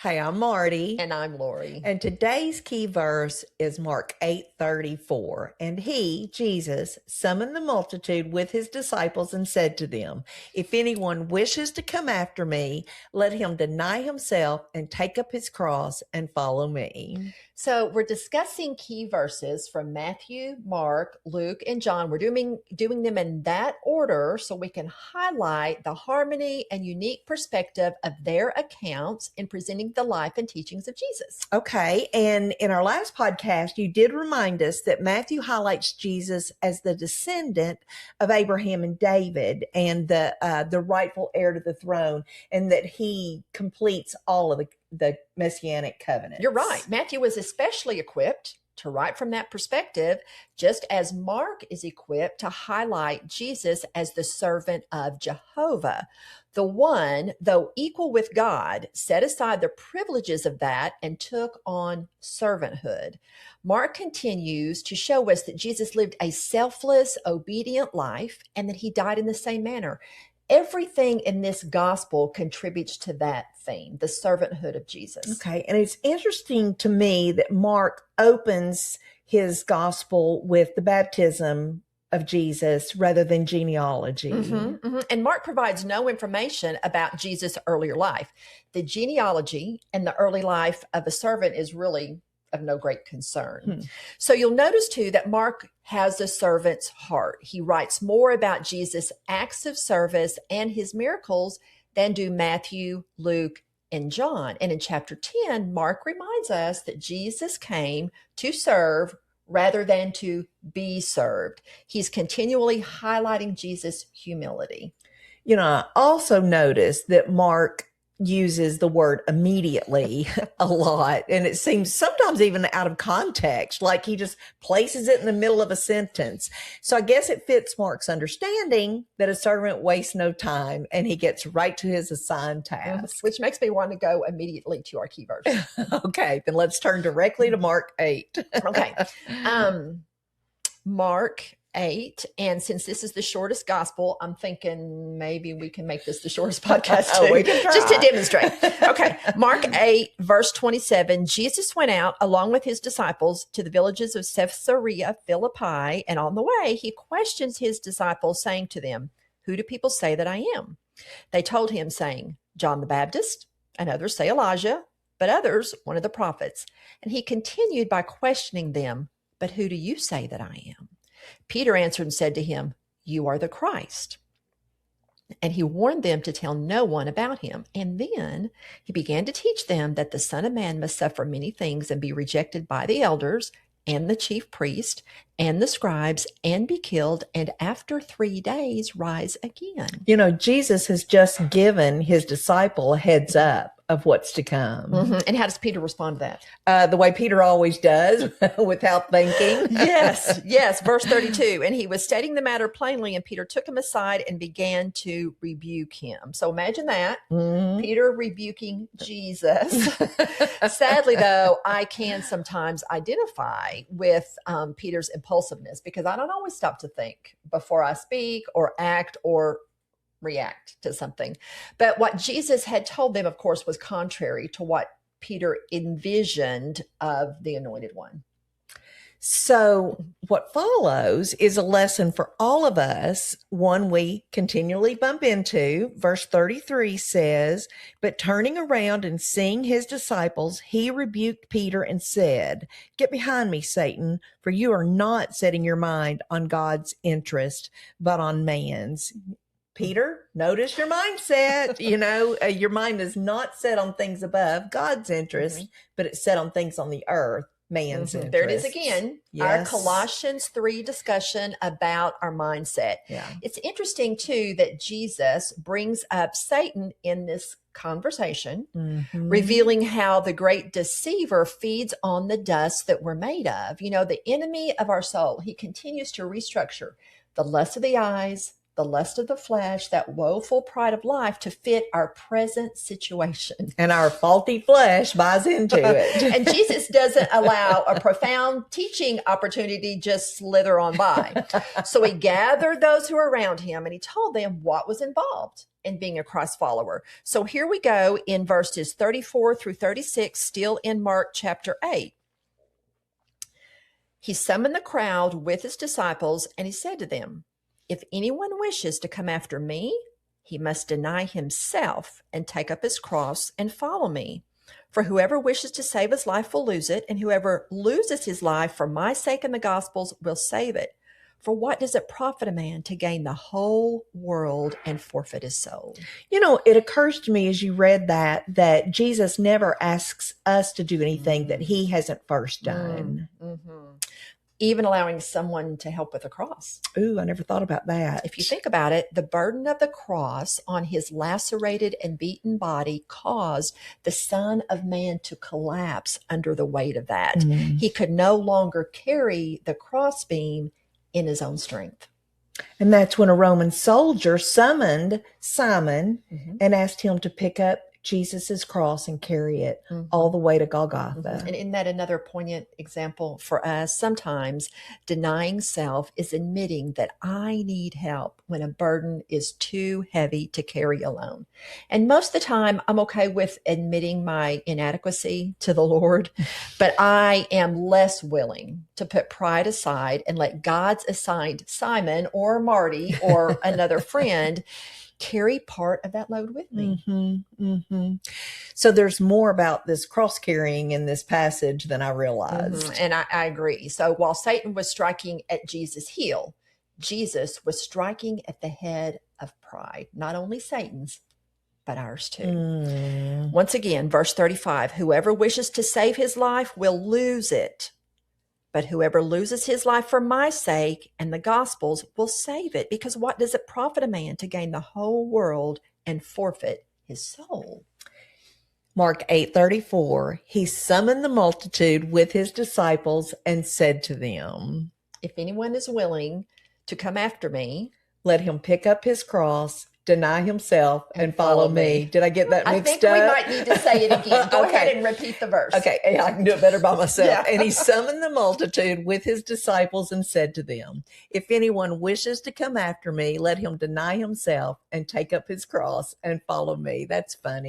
Hey, I'm Marty. And I'm Lori. And today's key verse is Mark 8:34. And he, Jesus, summoned the multitude with his disciples and said to them, if anyone wishes to come after me, let him deny himself and take up his cross and follow me. So we're discussing key verses from Matthew, Mark, Luke, and John. We're doing them in that order so we can highlight the harmony and unique perspective of their accounts in presenting the life and teachings of Jesus. Okay. And in our last podcast, you did remind us that Matthew highlights Jesus as the descendant of Abraham and David and the rightful heir to the throne, and that he completes all of the messianic covenants. You're right. Matthew was especially equipped to write from that perspective, just as Mark is equipped to highlight Jesus as the servant of Jehovah. The one, though equal with God, set aside the privileges of that and took on servanthood. Mark continues to show us that Jesus lived a selfless, obedient life and that he died in the same manner. Everything in this gospel contributes to that theme, the servanthood of Jesus. Okay. And it's interesting to me that Mark opens his gospel with the baptism of Jesus rather than genealogy. And Mark provides no information about Jesus' earlier life. The genealogy and the early life of a servant is really of no great concern. So you'll notice too that Mark has a servant's heart. He writes more about Jesus' acts of service and his miracles than do Matthew, Luke, and John. And in chapter 10, Mark reminds us that Jesus came to serve rather than to be served. He's continually highlighting Jesus' humility. You know, I also noticed that Mark uses the word immediately a lot, and it seems sometimes even out of context, like he just places it in the middle of a sentence. So I guess it fits Mark's understanding that a servant wastes no time and he gets right to his assigned task. Which makes me want to go immediately to our key verse. Okay, then let's turn directly to Mark 8. Okay. Mark 8. And since this is the shortest gospel, I'm thinking maybe we can make this the shortest podcast too, we can try. just to demonstrate. Okay. Mark 8, verse 27, Jesus went out along with his disciples to the villages of Caesarea Philippi. And on the way, he questions his disciples, saying to them, who do people say that I am? They told him, saying, John the Baptist, and others say Elijah, but others, one of the prophets. And he continued by questioning them, but who do you say that I am? Peter answered and said to him, you are the Christ. And he warned them to tell no one about him. And then he began to teach them that the Son of Man must suffer many things and be rejected by the elders and the chief priest and the scribes and be killed, and after 3 days rise again. You know, Jesus has just given his disciple a heads up of what's to come. And how does Peter respond to that? The way Peter always does, without thinking. Yes. Verse 32. And he was stating the matter plainly, and Peter took him aside and began to rebuke him. So imagine that. Peter rebuking Jesus. Sadly, though, I can sometimes identify with Peter's impulsiveness because I don't always stop to think before I speak or act or react to something. But what Jesus had told them, of course, was contrary to what Peter envisioned of the Anointed One. So what follows is a lesson for all of us, one we continually bump into. Verse 33 says, but turning around and seeing his disciples, he rebuked Peter and said, get behind me, Satan, for you are not setting your mind on God's interest, but on man's. Peter, notice your mindset. Your mind is not set on things above, God's interest, but it's set on things on the earth, man's interest. There it is again. Yes. Our Colossians 3 discussion about our mindset. Yeah. It's interesting, too, that Jesus brings up Satan in this conversation, revealing how the great deceiver feeds on the dust that we're made of. You know, the enemy of our soul, he continues to restructure the lust of the eyes, the lust of the flesh, that woeful pride of life to fit our present situation. And our faulty flesh buys into it. And Jesus doesn't allow a profound teaching opportunity just slither on by. So he gathered those who were around him and he told them what was involved in being a Christ follower. So here we go in verses 34 through 36, still in Mark chapter 8. He summoned the crowd with his disciples and he said to them, "If anyone wishes to come after me, he must deny himself and take up his cross and follow me. For whoever wishes to save his life will lose it, and whoever loses his life for my sake and the gospel's will save it. For what does it profit a man to gain the whole world and forfeit his soul?" You know, it occurs to me as you read that Jesus never asks us to do anything that he hasn't first done. Mm-hmm. Even allowing someone to help with a cross. Ooh, I never thought about that. If you think about it, the burden of the cross on his lacerated and beaten body caused the Son of Man to collapse under the weight of that. Mm. He could no longer carry the crossbeam in his own strength. And that's when a Roman soldier summoned Simon and asked him to pick up Jesus's cross and carry it all the way to Golgotha. And isn't that another poignant example for us? Sometimes denying self is admitting that I need help when a burden is too heavy to carry alone. And most of the time, I'm okay with admitting my inadequacy to the Lord, but I am less willing to put pride aside and let God's assigned Simon or Marty or another friend carry part of that load with me. So there's more about this cross carrying in this passage than I realized. And I agree. So while Satan was striking at Jesus' heel, Jesus was striking at the head of pride, not only Satan's, but ours too. Once again, verse 35, whoever wishes to save his life will lose it. But whoever loses his life for my sake and the gospel's will save it. Because what does it profit a man to gain the whole world and forfeit his soul? Mark 8:34, he summoned the multitude with his disciples and said to them, "If anyone is willing to come after me, let him pick up his cross, deny himself, and follow me." Did I get that mixed up? I think we might need to say it again. Go Okay. ahead and repeat the verse. Okay, yeah, I can do it better by myself. Yeah. And he summoned the multitude with his disciples and said to them, "If anyone wishes to come after me, let him deny himself and take up his cross and follow me." That's funny.